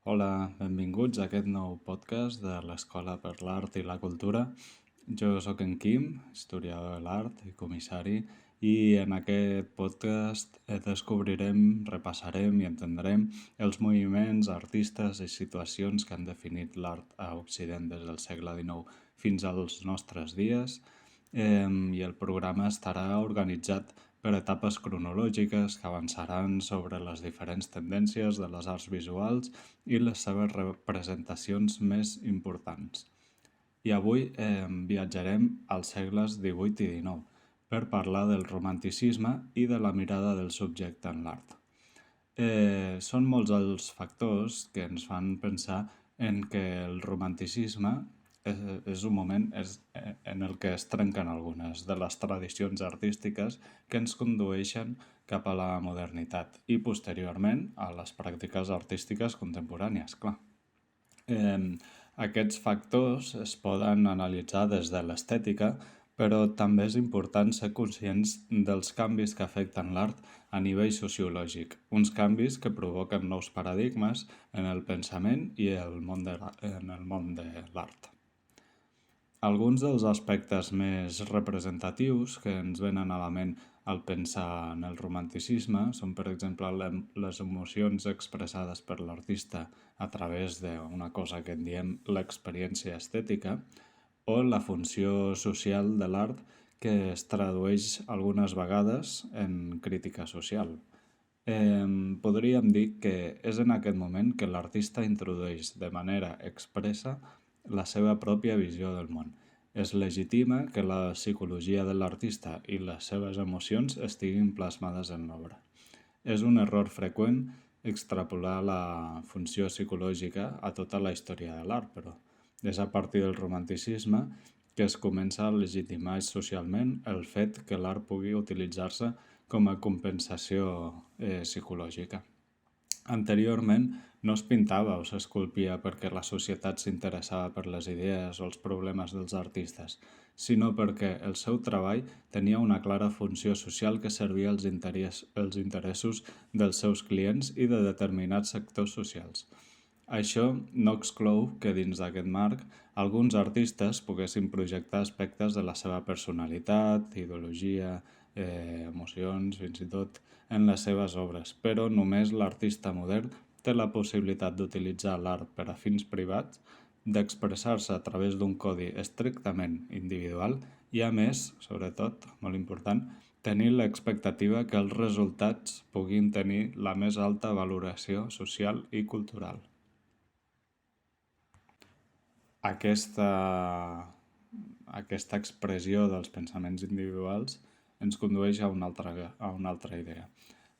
Hola, benvinguts a aquest nou podcast de l'Escola per l'Art i la Cultura. Jo sóc en Quim, historiador de l'art i comissari, i en aquest podcast descobrirem, repassarem i entendrem els moviments, artistes i situacions que han definit l'art a Occident des del segle XIX fins als nostres dies. I el programa estarà organitzat per etapes cronològiques que avançaran sobre les diferents tendències de les arts visuals i les seves representacions més importants. I avui viatjarem als segles XVIII i XIX per parlar del romanticisme i de la mirada del subjecte en l'art. Són molts els factors que ens fan pensar en que el romanticisme és un moment en el que es trenquen algunes de les tradicions artístiques que ens condueixen cap a la modernitat i posteriorment a les pràctiques artístiques contemporànies, clar. Aquests factors es poden analitzar des de l'estètica, però també és important ser conscients dels canvis que afecten l'art a nivell sociològic, uns canvis que provoquen nous paradigmes en el pensament i en el món de l'art. Alguns dels aspectes més representatius que ens venen a la ment al pensar en el romanticisme són, per exemple, les emocions expressades per l'artista a través d'una cosa que en diem l'experiència estètica o la funció social de l'art que es tradueix algunes vegades en crítica social. Podríem dir que és en aquest moment que l'artista introdueix de manera expressa la seva pròpia visió del món. Es legitima que la psicologia de l'artista i les seves emocions estiguin plasmades en l'obra. És un error freqüent extrapolar la funció psicològica a tota la història de l'art, però és a partir del romanticisme que es comença a legitimar socialment el fet que l'art pugui utilitzar-se com a compensació psicològica. Anteriorment no es pintava o s'esculpia perquè la societat s'interessava per les idees o els problemes dels artistes, sinó perquè el seu treball tenia una clara funció social que servia als interessos dels seus clients i de determinats sectors socials. Això no exclou que dins d'aquest marc alguns artistes poguessin projectar aspectes de la seva personalitat, ideologia, emocions, fins i tot en les seves obres, però només l'artista modern té la possibilitat d'utilitzar l'art per a fins privats, d'expressar-se a través d'un codi estrictament individual i, a més, sobretot, molt important, tenir l'expectativa que els resultats puguin tenir la més alta valoració social i cultural. Aquesta expressió dels pensaments individuals ens condueix a una altra idea.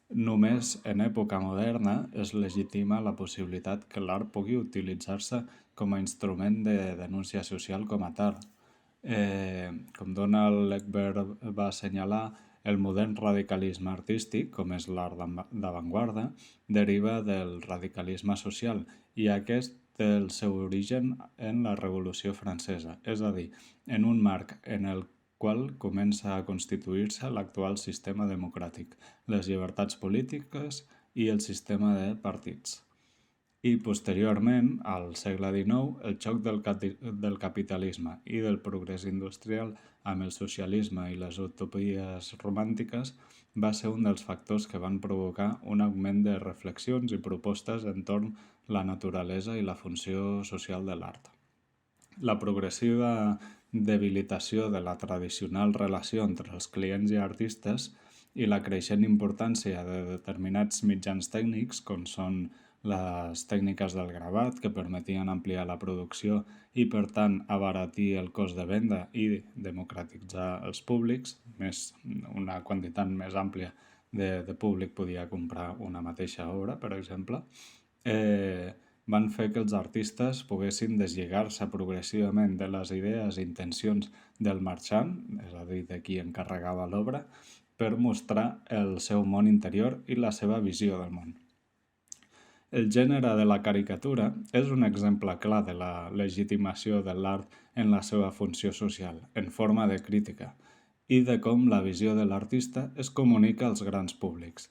Només en època moderna es legitima la possibilitat que l'art pugui utilitzar-se com a instrument de denúncia social com a tal. Com Donald Egbert va assenyalar, el modern radicalisme artístic, com és l'art d'avantguarda, deriva del radicalisme social i aquest té el seu origen en la Revolució Francesa, és a dir, en un marc en el qual comença a constituir-se l'actual sistema democràtic, les llibertats polítiques i el sistema de partits. I posteriorment, al segle XIX, el xoc del capitalisme i del progrés industrial amb el socialisme i les utopies romàntiques va ser un dels factors que van provocar un augment de reflexions i propostes entorn la naturalesa i la funció social de l'art. La progressiva debilitació de la tradicional relació entre els clients i artistes i la creixent importància de determinats mitjans tècnics, com són les tècniques del gravat, que permetien ampliar la producció i, per tant, abaratir el cost de venda i democratitzar els públics, una quantitat més àmplia de públic podia comprar una mateixa obra, per exemple, van fer que els artistes poguessin deslligar-se progressivament de les idees i intencions del marxant, és a dir, de qui encarregava l'obra, per mostrar el seu món interior i la seva visió del món. El gènere de la caricatura és un exemple clar de la legitimació de l'art en la seva funció social, en forma de crítica, i de com la visió de l'artista es comunica als grans públics.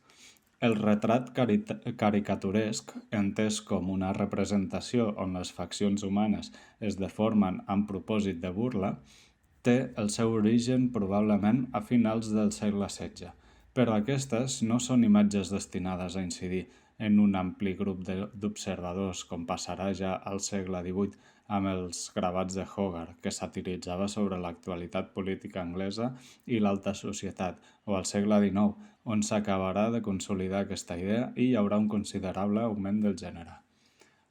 El retrat caricaturesc, entès com una representació on les faccions humanes es deformen amb propòsit de burla, té el seu origen probablement a finals del segle XVI, però aquestes no són imatges destinades a incidir en un ampli grup d'observadors com passarà ja al segle XVIII amb els gravats de Hogarth, que satiritzava sobre l'actualitat política anglesa i l'alta societat, o al segle XIX, on s'acabarà de consolidar aquesta idea i hi haurà un considerable augment del gènere.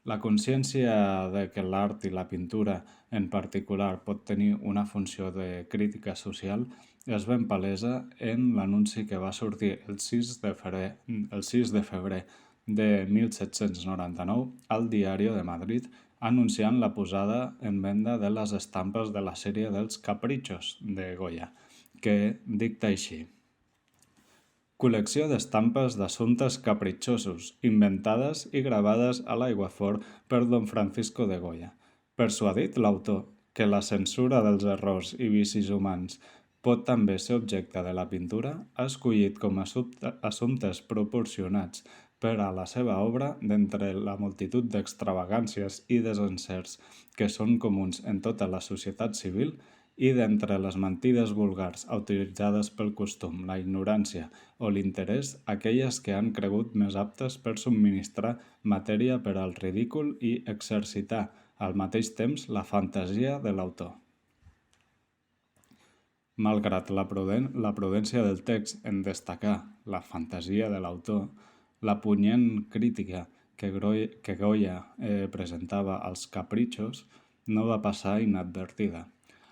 La consciència de que l'art i la pintura en particular pot tenir una funció de crítica social és ben palesa en l'anunci que va sortir el 6 de febrer de 1799 al Diario de Madrid anunciant la posada en venda de les estampes de la sèrie dels Caprichos de Goya, que dicta així: col·lecció d'estampes d'assumptes capritxosos, inventades i gravades a l'aiguafort per don Francisco de Goya. Persuadit l'autor que la censura dels errors i vicis humans pot també ser objecte de la pintura, ha escollit com a assumptes proporcionats per a la seva obra d'entre la multitud d'extravagàncies i desencerts que són comuns en tota la societat civil i d'entre les mentides vulgars autoritzades pel costum, la ignorància o l'interès, aquelles que han cregut més aptes per subministrar matèria per al ridícul i exercitar al mateix temps la fantasia de l'autor. Malgrat la prudència del text en destacar la fantasia de l'autor, la punyent crítica que Goya presentava als Caprichos no va passar inadvertida.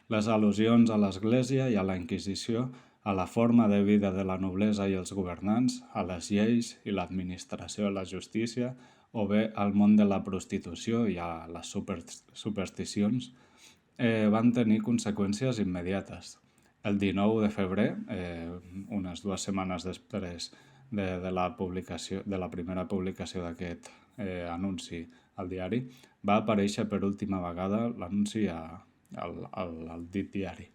Les al·lusions a l'Església i a la Inquisició, a la forma de vida de la noblesa i els governants, a les lleis i l'administració de la justícia, o bé al món de la prostitució i a les supersticions, van tenir conseqüències immediates. El 19 de febrer, unes 2 setmanes després de la primera publicació d'aquest anunci al diari, va aparèixer per última vegada l'anunci al dit diari.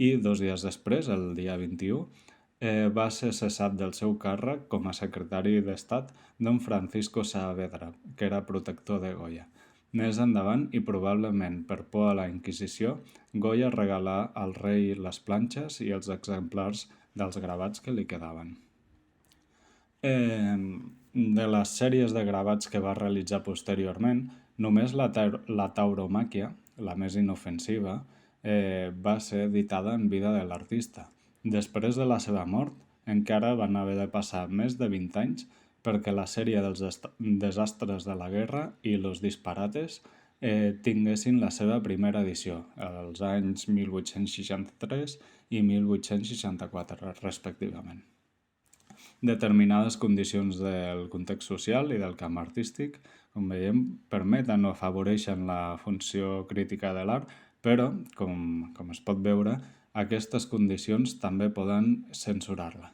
I 2 dies després, el dia 21, va ser cessat del seu càrrec com a secretari d'Estat don Francisco Saavedra, que era protector de Goya. Més endavant, i probablement per por a la Inquisició, Goya regalà al rei les planxes i els exemplars dels gravats que li quedaven. De les sèries de gravats que va realitzar posteriorment, només la tauromàquia, la més inofensiva, va ser editada en vida de l'artista. Després de la seva mort, encara van haver de passar més de 20 anys perquè la sèrie dels desastres de la guerra i los disparates tinguessin la seva primera edició, els anys 1863 i 1864, respectivament. Determinades condicions del context social i del camp artístic, com veiem, permeten o afavoreixen la funció crítica de l'art, però, com es pot veure, aquestes condicions també poden censurar-la.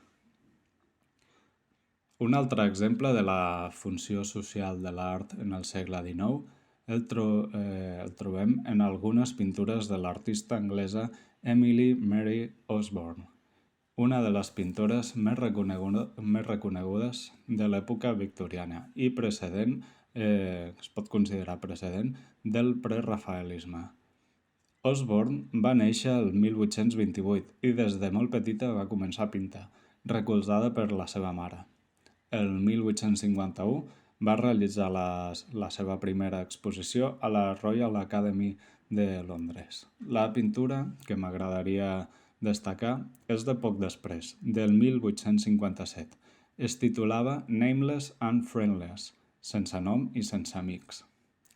Un altre exemple de la funció social de l'art en el segle XIX el trobem en algunes pintures de l'artista anglesa Emily Mary Osborne, una de les pintores més reconegudes de l'època victoriana i es pot considerar precedent del prerafaelisme. Osborne va néixer el 1828 i des de molt petita va començar a pintar, recolzada per la seva mare. El 1851 va realitzar la seva primera exposició a la Royal Academy de Londres. La pintura que m'agradaria destacar és de poc després, del 1857. Es titulava Nameless and Friendless, sense nom i sense amics.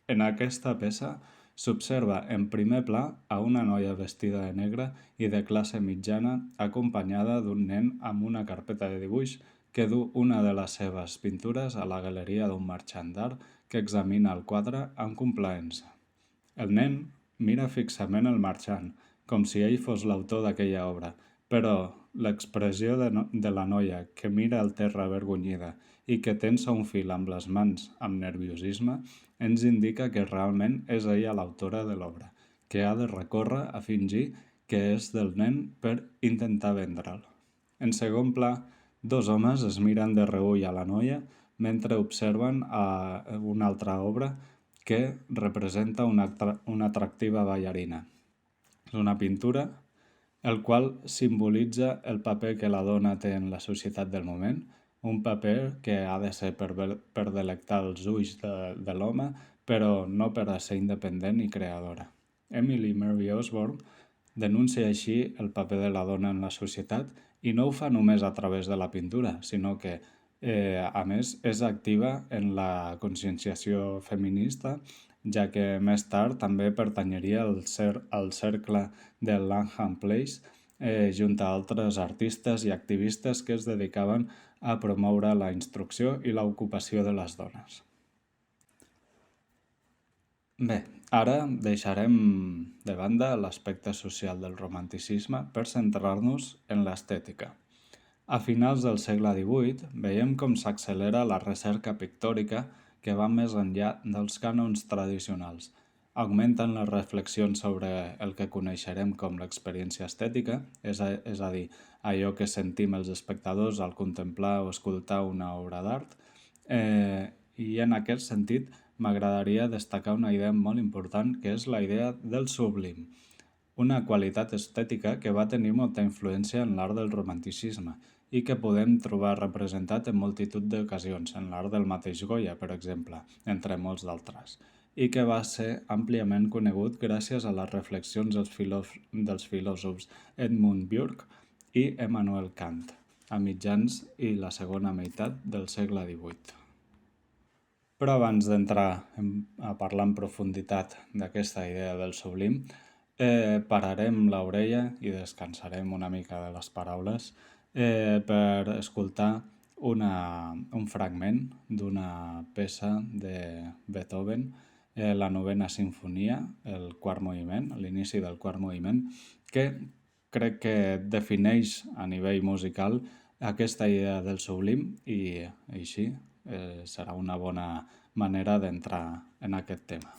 En aquesta peça s'observa en primer pla a una noia vestida de negre i de classe mitjana acompanyada d'un nen amb una carpeta de dibuix que du una de les seves pintures a la galeria d'un marxant d'art que examina el quadre amb complaença. El nen mira fixament el marxant, com si ell fos l'autor d'aquella obra, però l'expressió de la noia que mira al terra avergonyida i que tensa un fil amb les mans amb nerviosisme ens indica que realment és ella l'autora de l'obra, que ha de recórrer a fingir que és del nen per intentar vendre'l. En segon pla, Dos homes es miren de reull a la noia mentre observen una altra obra que representa una atractiva ballarina. És una pintura el qual simbolitza el paper que la dona té en la societat del moment, un paper que ha de ser per delectar els ulls de l'home, però no per a ser independent i creadora. Emily Mary Osborne denuncia així el paper de la dona en la societat i no ho fa només a través de la pintura, sinó que, a més, és activa en la conscienciació feminista, ja que més tard també pertanyeria al cercle de Langham Place, junt a altres artistes i activistes que es dedicaven a promoure la instrucció i l'ocupació de les dones. Bé, ara deixarem de banda l'aspecte social del romanticisme per centrar-nos en l'estètica. A finals del segle XVIII veiem com s'accelera la recerca pictòrica que va més enllà dels cànons tradicionals. Augmenten les reflexions sobre el que coneixerem com l'experiència estètica, és a dir, allò que sentim els espectadors al contemplar o escoltar una obra d'art, i en aquest sentit m'agradaria destacar una idea molt important que és la idea del sublim, una qualitat estètica que va tenir molta influència en l'art del romanticisme i que podem trobar representat en multitud d'ocasions, en l'art del mateix Goya, per exemple, entre molts d'altres, i que va ser àmpliament conegut gràcies a les reflexions dels filòsofs Edmund Burke i Immanuel Kant, a mitjans i la segona meitat del segle XVIII. Però abans d'entrar a parlar en profunditat d'aquesta idea del sublim, pararem l'orella i descansarem una mica de les paraules per escoltar un fragment d'una peça de Beethoven, la novena sinfonia, el quart moviment, l'inici del quart moviment, que crec que defineix a nivell musical aquesta idea del sublim i així serà una bona manera d'entrar en aquest tema.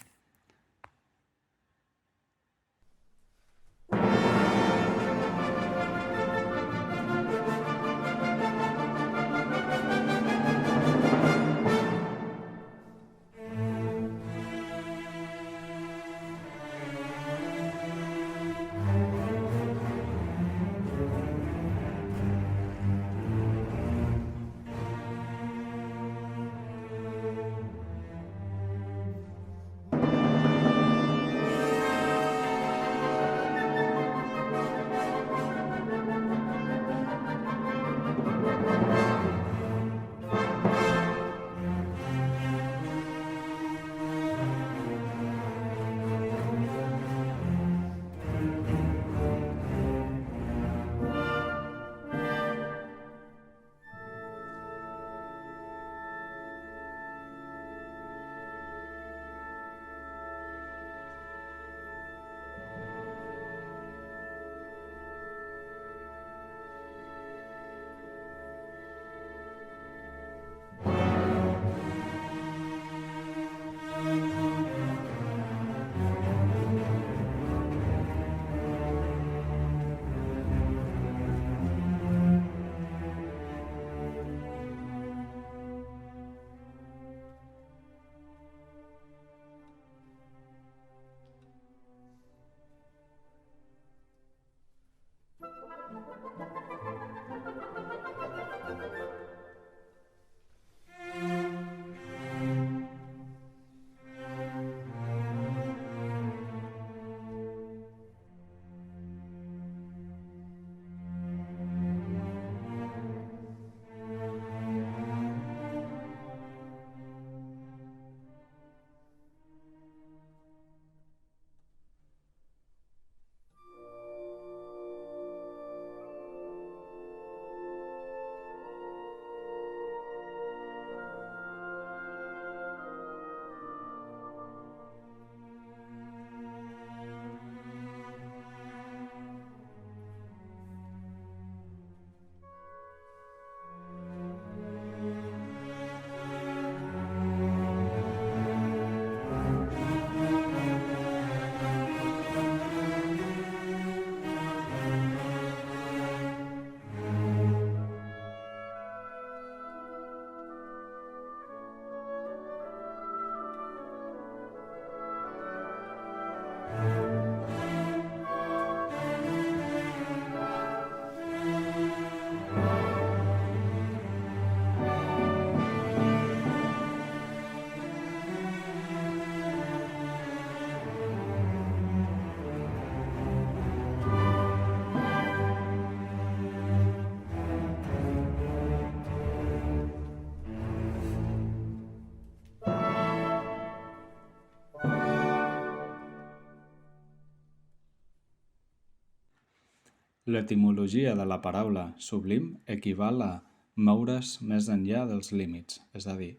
L'etimologia de la paraula sublim equival a moure's més enllà dels límits, és a dir,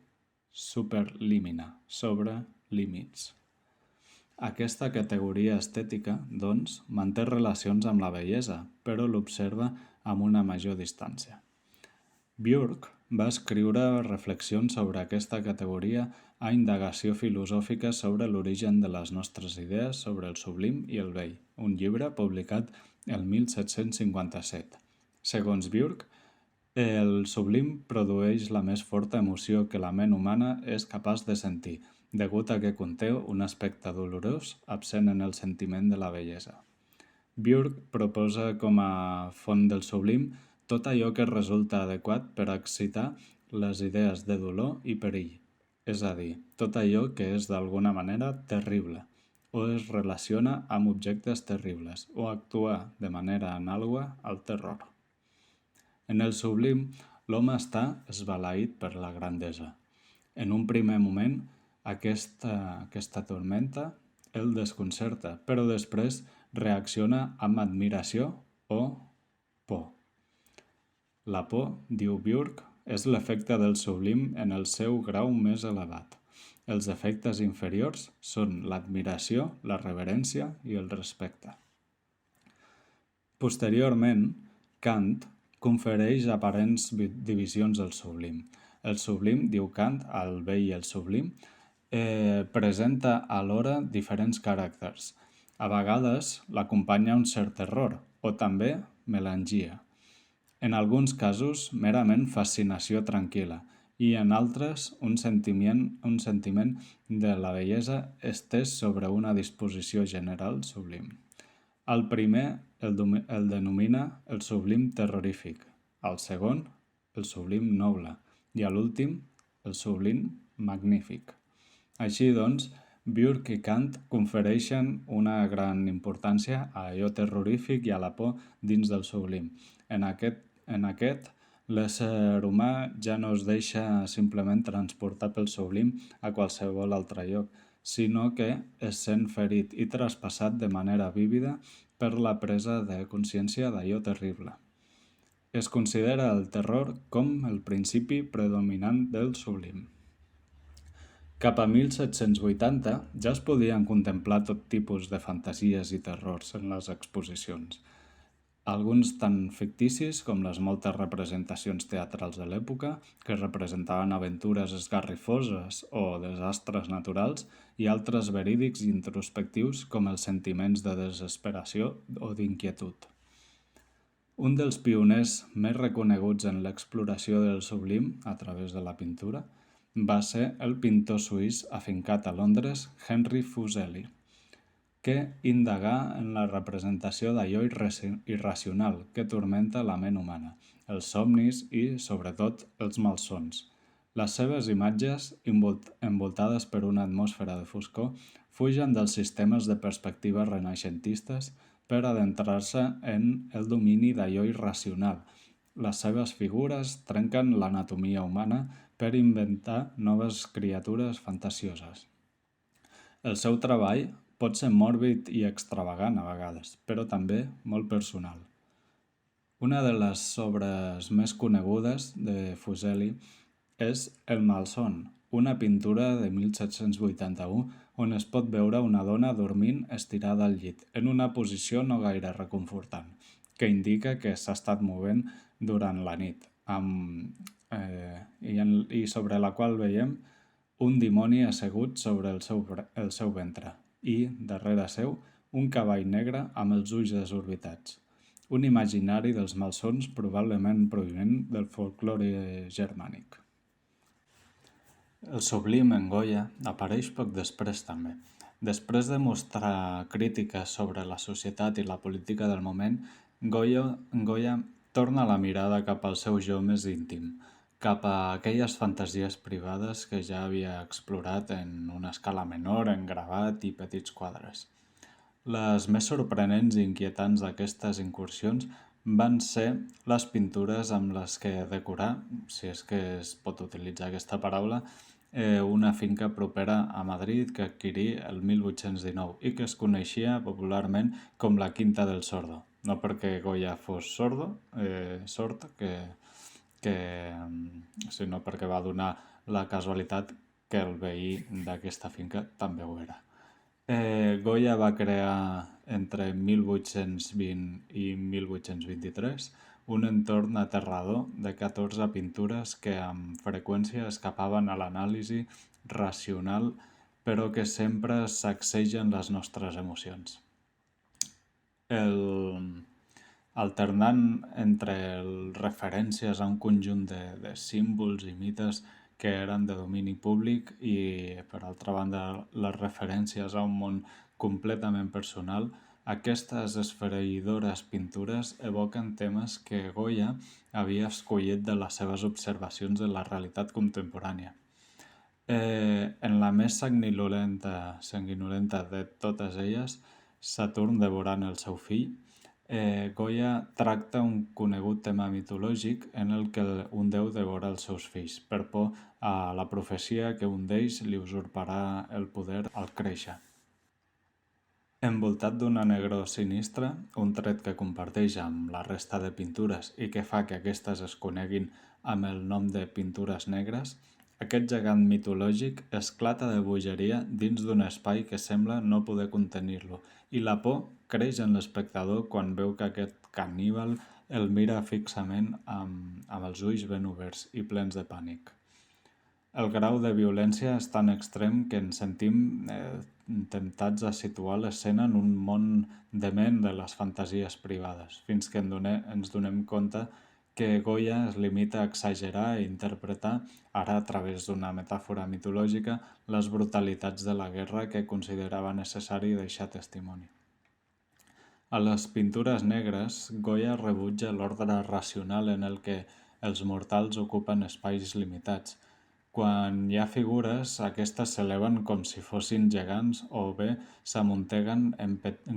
superlímina, sobre límits. Aquesta categoria estètica, doncs, manté relacions amb la bellesa, però l'observa amb una major distància. Björk va escriure reflexions sobre aquesta categoria a Indagació filosòfica sobre l'origen de les nostres idees sobre el sublim i el bell, un llibre publicat el 1757. Segons Björk, el sublim produeix la més forta emoció que la ment humana és capaç de sentir, degut a que conté un aspecte dolorós absent en el sentiment de la bellesa. Björk proposa com a font del sublim tot allò que resulta adequat per excitar les idees de dolor i perill, és a dir, tot allò que és d'alguna manera terrible, o es relaciona amb objectes terribles, o actua de manera anàloga al terror. En el sublim, l'home està esbalaït per la grandesa. En un primer moment, aquesta tormenta el desconcerta, però després reacciona amb admiració o por. La por, diu Björk, és l'efecte del sublim en el seu grau més elevat. Els efectes inferiors són l'admiració, la reverència i el respecte. Posteriorment, Kant confereix aparents divisions al sublim. El sublim, diu Kant, el bell i el sublim, presenta alhora diferents caràcters. A vegades l'acompanya un cert terror o també melangia. En alguns casos, merament fascinació tranquil·la i en altres un sentiment de la bellesa estès sobre una disposició general sublim. El primer el denomina el sublim terrorífic, el segon el sublim noble i a l'últim el sublim magnífic. Així doncs, Björk i Kant confereixen una gran importància a allò terrorífic i a la por dins del sublim. En aquest, l'ésser humà ja no es deixa simplement transportar pel sublim a qualsevol altre lloc, sinó que es sent ferit i traspassat de manera vívida per la presa de consciència d'allò terrible. Es considera el terror com el principi predominant del sublim. Cap a 1780 ja es podien contemplar tot tipus de fantasies i terrors en les exposicions, alguns tan ficticis com les moltes representacions teatrals de l'època que representaven aventures esgarrifoses o desastres naturals i altres verídics i introspectius com els sentiments de desesperació o d'inquietud. Un dels pioners més reconeguts en l'exploració del sublim a través de la pintura va ser el pintor suís afincat a Londres, Henry Fuseli, que indagà en la representació d'allò irracional que tormenta la ment humana, els somnis i, sobretot, els malsons. Les seves imatges, envoltades per una atmosfera de foscor, fugen dels sistemes de perspectiva renaixentistes per adentrar-se en el domini d'allò irracional. Les seves figures trenquen l'anatomia humana per inventar noves criatures fantasioses. El seu treball pot ser mòrbid i extravagant a vegades, però també molt personal. Una de les obres més conegudes de Fuseli és El malson, una pintura de 1781 on es pot veure una dona dormint estirada al llit, en una posició no gaire reconfortant, que indica que s'ha estat movent durant la nit, i sobre la qual veiem un dimoni assegut sobre el seu ventre i, darrere seu, un cavall negre amb els ulls desorbitats. Un imaginari dels malsons probablement provinent del folklore germànic. El sublim en Goya apareix poc després també. Després de mostrar crítiques sobre la societat i la política del moment, Goya torna la mirada cap al seu jo més íntim, cap a aquelles fantasies privades que ja havia explorat en una escala menor, en gravat i petits quadres. Les més sorprenents i inquietants d'aquestes incursions van ser les pintures amb les que decorà, si és que es pot utilitzar aquesta paraula, una finca propera a Madrid que adquirí el 1819 i que es coneixia popularment com la Quinta del Sordo. no perquè Goya fos sord, sinó perquè va donar la casualitat que el veí d'aquesta finca també ho era. Goya va crear entre 1820 i 1823 un entorn aterrador de 14 pintures que amb freqüència escapaven a l'anàlisi racional però que sempre sacsegen les nostres emocions. Alternant entre referències a un conjunt de símbols i mites que eren de domini públic i, per altra banda, les referències a un món completament personal, aquestes esfereïdores pintures evoquen temes que Goya havia escollit de les seves observacions de la realitat contemporània. En la més sanguinolenta de totes elles, Saturn devorant el seu fill, Goya tracta un conegut tema mitològic en el que un déu devora els seus fills, per por a la profecia que un d'ells li usurparà el poder al créixer. Envoltat d'una negror sinistra, un tret que comparteix amb la resta de pintures i que fa que aquestes es coneguin amb el nom de pintures negres, aquest gegant mitològic esclata de bogeria dins d'un espai que sembla no poder contenir-lo, i la por creix en l'espectador quan veu que aquest caníbal el mira fixament amb els ulls ben oberts i plens de pànic. El grau de violència és tan extrem que ens sentim temptats a situar l'escena en un món dement de les fantasies privades, fins que ens donem compte que Goya es limita a exagerar i interpretar, ara a través d'una metàfora mitològica, les brutalitats de la guerra que considerava necessari deixar testimoni. A les pintures negres, Goya rebutja l'ordre racional en el que els mortals ocupen espais limitats. Quan hi ha figures, aquestes s'eleven com si fossin gegants o bé s'amunteguen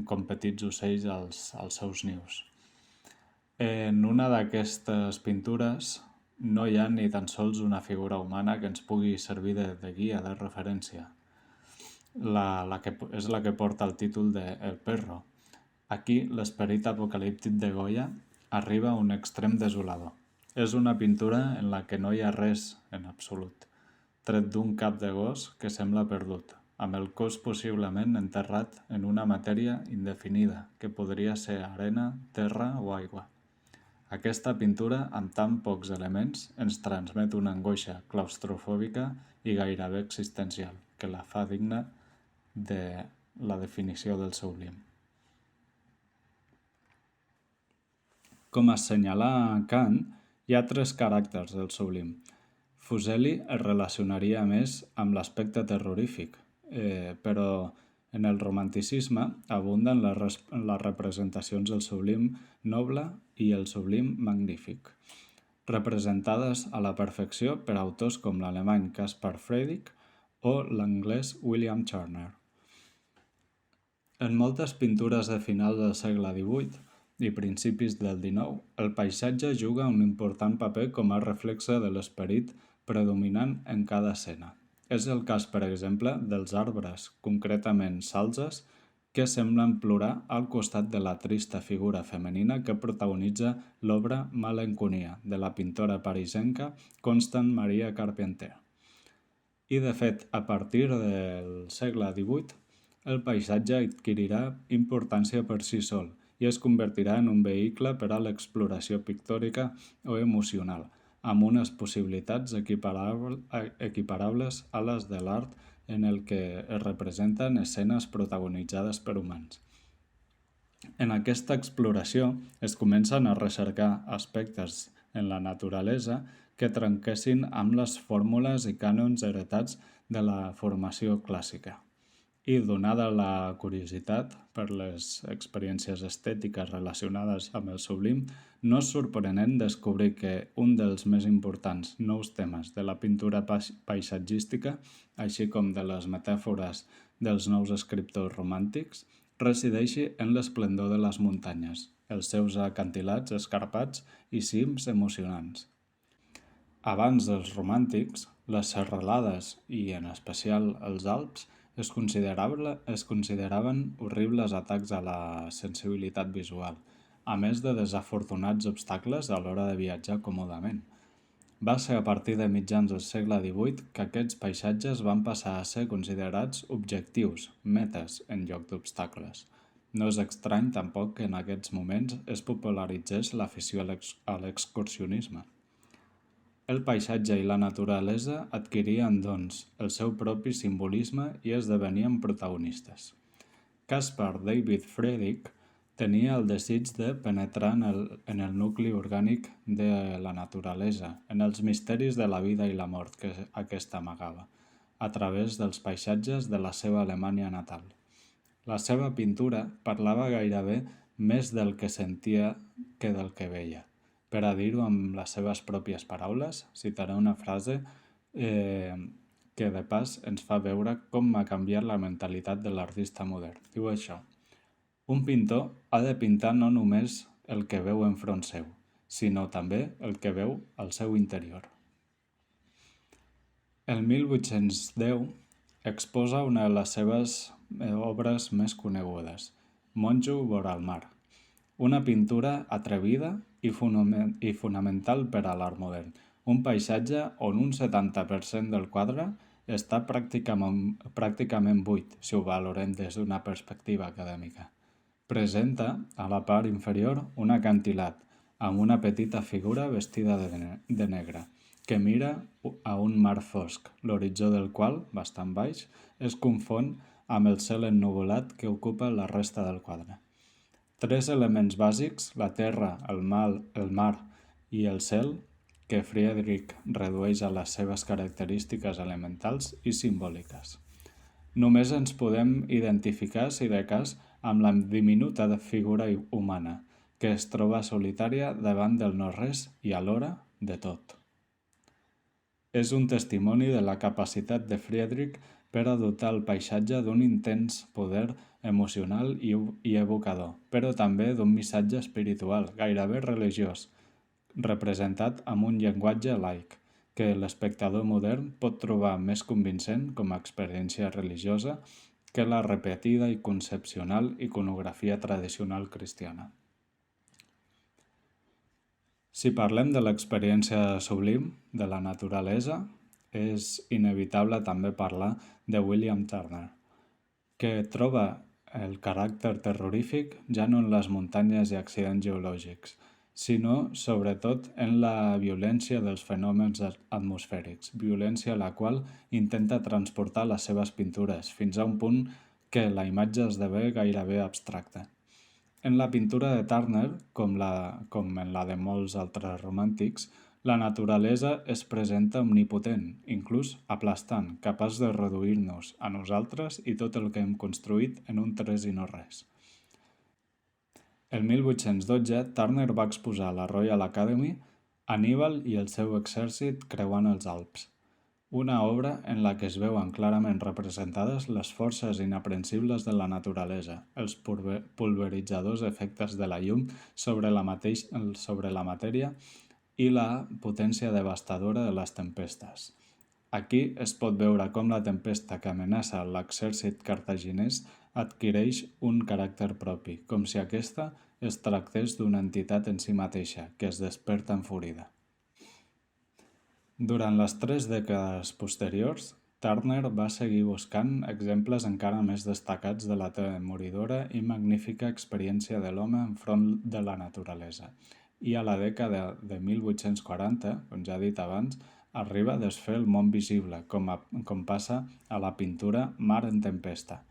com petits ocells als seus nius. En una d'aquestes pintures no hi ha ni tan sols una figura humana que ens pugui servir de guia, de referència. És la que porta el títol de El Perro. Aquí l'esperit apocalíptic de Goya arriba a un extrem desolador. És una pintura en la que no hi ha res en absolut, tret d'un cap de gos que sembla perdut, amb el cos possiblement enterrat en una matèria indefinida, que podria ser arena, terra o aigua. Aquesta pintura, amb tan pocs elements, ens transmet una angoixa claustrofòbica i gairebé existencial, que la fa digna de la definició del sublim. Com assenyalà Kant, hi ha 3 caràcters del sublim. Fuseli es relacionaria més amb l'aspecte terrorífic, però en el romanticisme abunden les representacions del sublim noble i el sublim magnífic, representades a la perfecció per autors com l'alemany Caspar Friedrich o l'anglès William Turner. En moltes pintures de final del segle XVIII i principis del XIX, el paisatge juga un important paper com a reflexe de l'esperit predominant en cada escena. És el cas, per exemple, dels arbres, concretament salzes, que semblen plorar al costat de la trista figura femenina que protagonitza l'obra Malenconia, de la pintora parisenca Constance Maria Carpentier. I, de fet, a partir del segle XVIII, el paisatge adquirirà importància per si sol i es convertirà en un vehicle per a l'exploració pictòrica o emocional, amb unes possibilitats equiparables a les de l'art en el que es representen escenes protagonitzades per humans. En aquesta exploració es comencen a recercar aspectes en la naturalesa que trenquessin amb les fórmules i cànons heretats de la formació clàssica. I, donada la curiositat per les experiències estètiques relacionades amb el sublim, no és sorprenent descobrir que un dels més importants nous temes de la pintura paisatgística, així com de les metàfores dels nous escriptors romàntics, resideixi en l'esplendor de les muntanyes, els seus acantilats escarpats i cims emocionants. Abans dels romàntics, les serralades i, en especial, els Alps, es consideraven horribles atacs a la sensibilitat visual. a més de desafortunats obstacles a l'hora de viatjar còmodament. Va ser a partir de mitjans del segle XVIII que aquests paisatges van passar a ser considerats objectius, metes, en lloc d'obstacles. No és estrany tampoc que en aquests moments es popularitzés l'afició a l'excursionisme. El paisatge i la naturalesa adquirien, doncs, el seu propi simbolisme i esdevenien protagonistes. Caspar David Friedrich tenia el desig de penetrar en el nucli orgànic de la naturalesa, en els misteris de la vida i la mort que aquesta amagava, a través dels paisatges de la seva Alemanya natal. La seva pintura parlava gairebé més del que sentia que del que veia. Per a dir-ho amb les seves pròpies paraules, citaré una frase que de pas ens fa veure com ha canviat la mentalitat de l'artista modern. Diu això: un pintor ha de pintar no només el que veu enfront seu, sinó també el que veu al seu interior. El 1810 exposa una de les seves obres més conegudes, Monjo vora el mar, una pintura atrevida i fonamental per a l'art modern, un paisatge on un 70% del quadre està pràcticament buit, si ho valorem des d'una perspectiva acadèmica. Presenta, a la part inferior, un acantilat, amb una petita figura vestida de negre, que mira a un mar fosc, l'horitzó del qual, bastant baix, es confon amb el cel ennuvolat que ocupa la resta del quadre. Tres elements bàsics, la terra, el mar i el cel, que Friedrich redueix a les seves característiques elementals i simbòliques. Només ens podem identificar, si de cas, amb la diminuta figura humana, que es troba solitària davant del no-res i alhora de tot. És un testimoni de la capacitat de Friedrich per a dotar el paisatge d'un intens poder emocional i evocador, però també d'un missatge espiritual, gairebé religiós, representat amb un llenguatge laic, que l'espectador modern pot trobar més convincent com a experiència religiosa que la repetida i concepcional iconografia tradicional cristiana. Si parlem de l'experiència sublim de la naturalesa, és inevitable també parlar de William Turner, que troba el caràcter terrorífic ja no en les muntanyes i accidents geològics, sinó sobretot en la violència dels fenòmens atmosfèrics, violència a la qual intenta transportar les seves pintures, fins a un punt que la imatge esdevé gairebé abstracta. En la pintura de Turner, com en la de molts altres romàntics, la naturalesa es presenta omnipotent, inclús aplastant, capaç de reduir-nos a nosaltres i tot el que hem construït en un tres i no res. El 1812, Turner va exposar a la Royal Academy Anníbal i el seu exèrcit creuant els Alps, una obra en la que es veuen clarament representades les forces inaprensibles de la naturalesa, els pulveritzadors efectes de la llum sobre la matèria i la potència devastadora de les tempestes. Aquí es pot veure com la tempesta que amenaça l'exèrcit cartaginès adquireix un caràcter propi, com si aquesta es tractés d'una entitat en si mateixa, que es desperta enfurida. Durant les 3 dècades posteriors, Turner va seguir buscant exemples encara més destacats de la atemoridora i magnífica experiència de l'home enfront de la naturalesa. I a la dècada de 1840, com ja he dit abans, arriba a desfer el món visible, com passa a la pintura Mar en tempesta,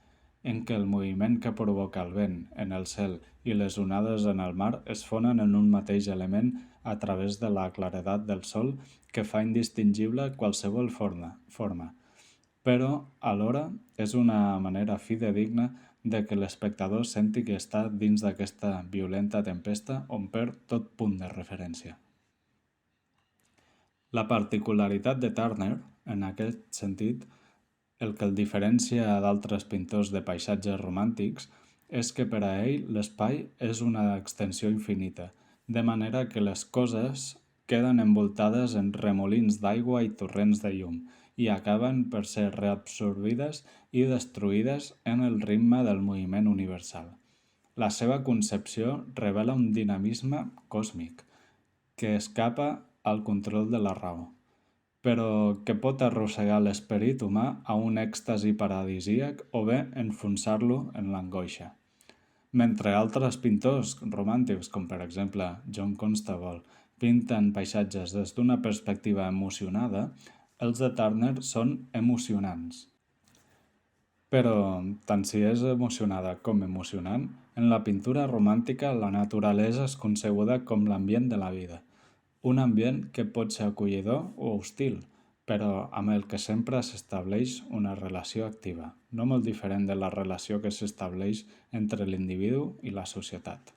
en què el moviment que provoca el vent en el cel i les onades en el mar es fonen en un mateix element a través de la claredat del sol que fa indistingible qualsevol forma, però alhora és una manera fidedigna de que l'espectador senti que està dins d'aquesta violenta tempesta on perd tot punt de referència. La particularitat de Turner, en aquest sentit, el que el diferencia d'altres pintors de paisatges romàntics és que per a ell l'espai és una extensió infinita, de manera que les coses queden envoltades en remolins d'aigua i torrents de llum i acaben per ser reabsorbides i destruïdes en el ritme del moviment universal. La seva concepció revela un dinamisme còsmic que escapa al control de la raó, però que pot arrossegar l'esperit humà a un èxtasi paradisíac o bé enfonsar-lo en l'angoixa. Mentre altres pintors romàntics, com per exemple John Constable, pinten paisatges des d'una perspectiva emocionada, els de Turner són emocionants. Però, tant si és emocionada com emocionant, en la pintura romàntica la naturalesa és concebuda com l'ambient de la vida, un ambient que pot ser acollidor o hostil, però amb el que sempre s'estableix una relació activa, no molt diferent de la relació que s'estableix entre l'individu i la societat.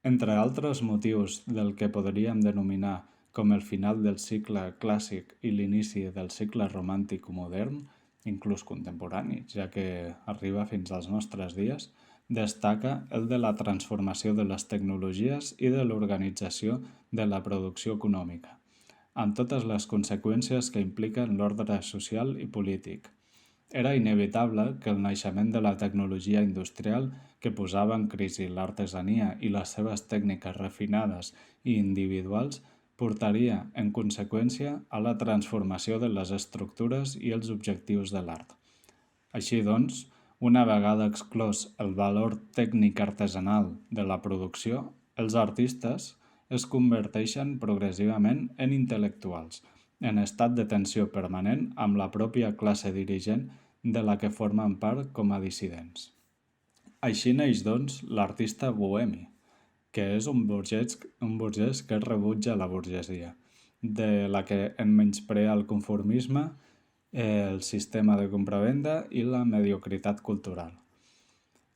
Entre altres motius del que podríem denominar com el final del cicle clàssic i l'inici del cicle romàntic modern, inclús contemporani, ja que arriba fins als nostres dies, destaca el de la transformació de les tecnologies i de l'organització de la producció econòmica, amb totes les conseqüències que impliquen l'ordre social i polític. Era inevitable que el naixement de la tecnologia industrial, que posava en crisi l'artesania i les seves tècniques refinades i individuals, portaria, en conseqüència, a la transformació de les estructures i els objectius de l'art. Així doncs, una vegada exclòs el valor tècnic artesanal de la producció, els artistes es converteixen progressivament en intel·lectuals, en estat de tensió permanent amb la pròpia classe dirigent de la que formen part com a dissidents. Així neix, doncs, l'artista bohemi, que és un burgès que rebutja la burgesia, de la que en menysprea el conformisme, el sistema de compravenda i la mediocritat cultural.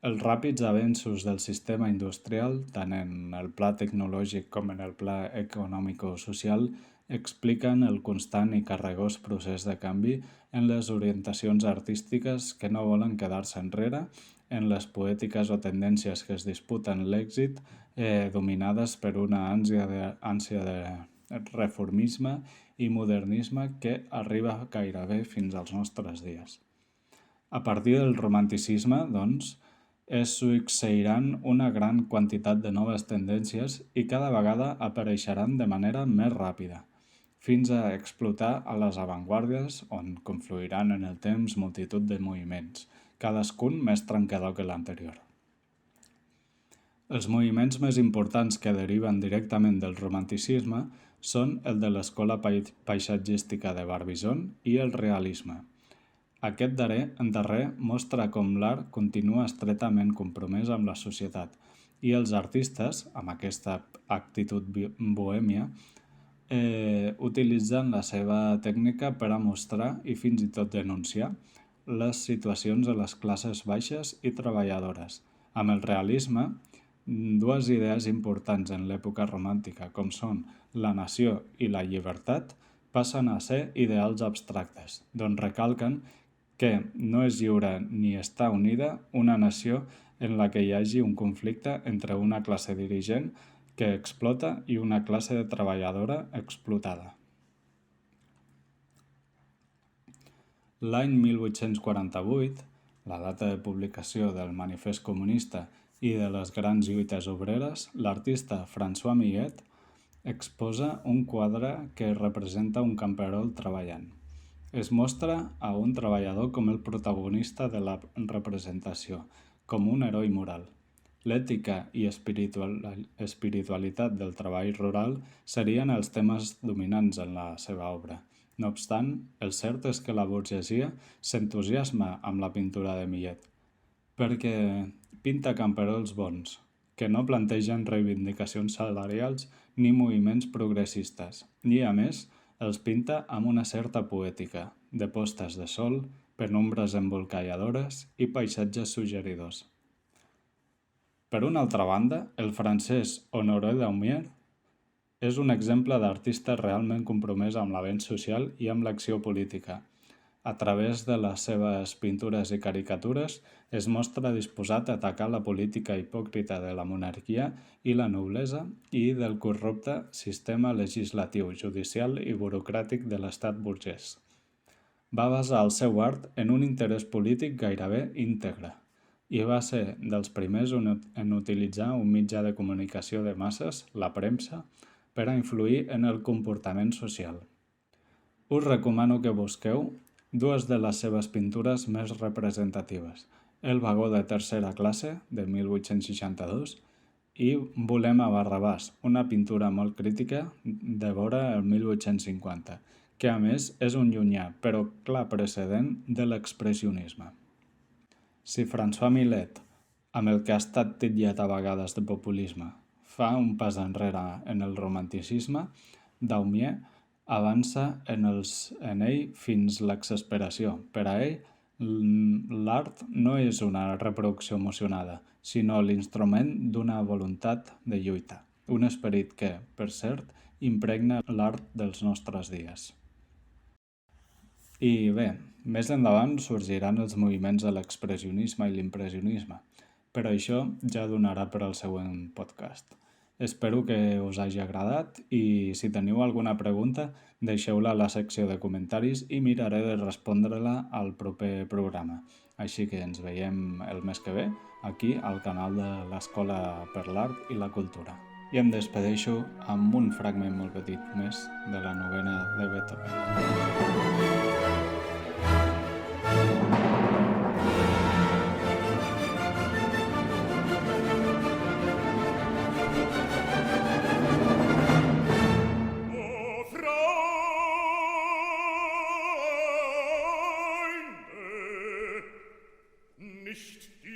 Els ràpids avenços del sistema industrial, tant en el pla tecnològic com en el pla econòmico-social, expliquen el constant i carregós procés de canvi en les orientacions artístiques que no volen quedar-se enrere, en les poètiques o tendències que es disputen l'èxit, dominades per una ànsia de reformisme i modernisme que arriba gairebé fins als nostres dies. A partir del romanticisme, doncs, es succeiran una gran quantitat de noves tendències i cada vegada apareixeran de manera més ràpida, fins a explotar a les avantguàrdies on confluiran en el temps multitud de moviments, cadascun més trencador que l'anterior. Els moviments més importants que deriven directament del romanticisme són el de l'escola paisatgística de Barbizon i el realisme. Aquest darrer mostra com l'art continua estretament compromès amb la societat i els artistes, amb aquesta actitud bohèmia, utilitzen la seva tècnica per a mostrar i fins i tot denunciar les situacions de les classes baixes i treballadores. Amb el realisme, dues idees importants en l'època romàntica, com són la nació i la llibertat, passen a ser ideals abstractes, d'on recalquen que no és lliure ni està unida una nació en la que hi hagi un conflicte entre una classe dirigent que explota i una classe de treballadora explotada. L'any 1848, la data de publicació del Manifest Comunista i de les grans lluites obreres, l'artista François Millet exposa un quadre que representa un camperol treballant. Es mostra a un treballador com el protagonista de la representació, com un heroi moral. L'ètica i espiritualitat del treball rural serien els temes dominants en la seva obra. No obstant, el cert és que la burgesia s'entusiasma amb la pintura de Millet, perquè pinta camperols bons, que no plantegen reivindicacions salarials ni moviments progressistes, ni, a més, els pinta amb una certa poètica, de postes de sol, penombres embolcalladores i paisatges suggeridors. Per una altra banda, el francès Honoré Daumier és un exemple d'artista realment compromès amb l'avenç social i amb l'acció política. A través de les seves pintures i caricatures es mostra disposat a atacar la política hipòcrita de la monarquia i la noblesa i del corrupte sistema legislatiu, judicial i burocràtic de l'estat burgès. Va basar el seu art en un interès polític gairebé íntegre i va ser dels primers en utilitzar un mitjà de comunicació de masses, la premsa, per a influir en el comportament social. Us recomano que busqueu dues de les seves pintures més representatives, El vagó de tercera classe, de 1862, i Volem a Barrabàs, una pintura molt crítica de vora el 1850, que a més és un llunyà però clar precedent de l'expressionisme. Si François Millet, amb el que ha estat titllat a vegades de populisme, fa un pas enrere en el romanticisme, Daumier avança en ell fins l'exasperació. Per a ell, l'art no és una reproducció emocionada, sinó l'instrument d'una voluntat de lluita, un esperit que, per cert, impregna l'art dels nostres dies. I bé, més endavant sorgiran els moviments de l'expressionisme i l'impressionisme, però això ja donarà per al següent podcast. Espero que us hagi agradat i si teniu alguna pregunta deixeu-la a la secció de comentaris i miraré de respondre-la al proper programa. Així que ens veiem el mes que ve aquí al canal de l'Escola per l'Art i la Cultura. I em despedeixo amb un fragment molt petit més de la novena de Beethoven. Nicht diese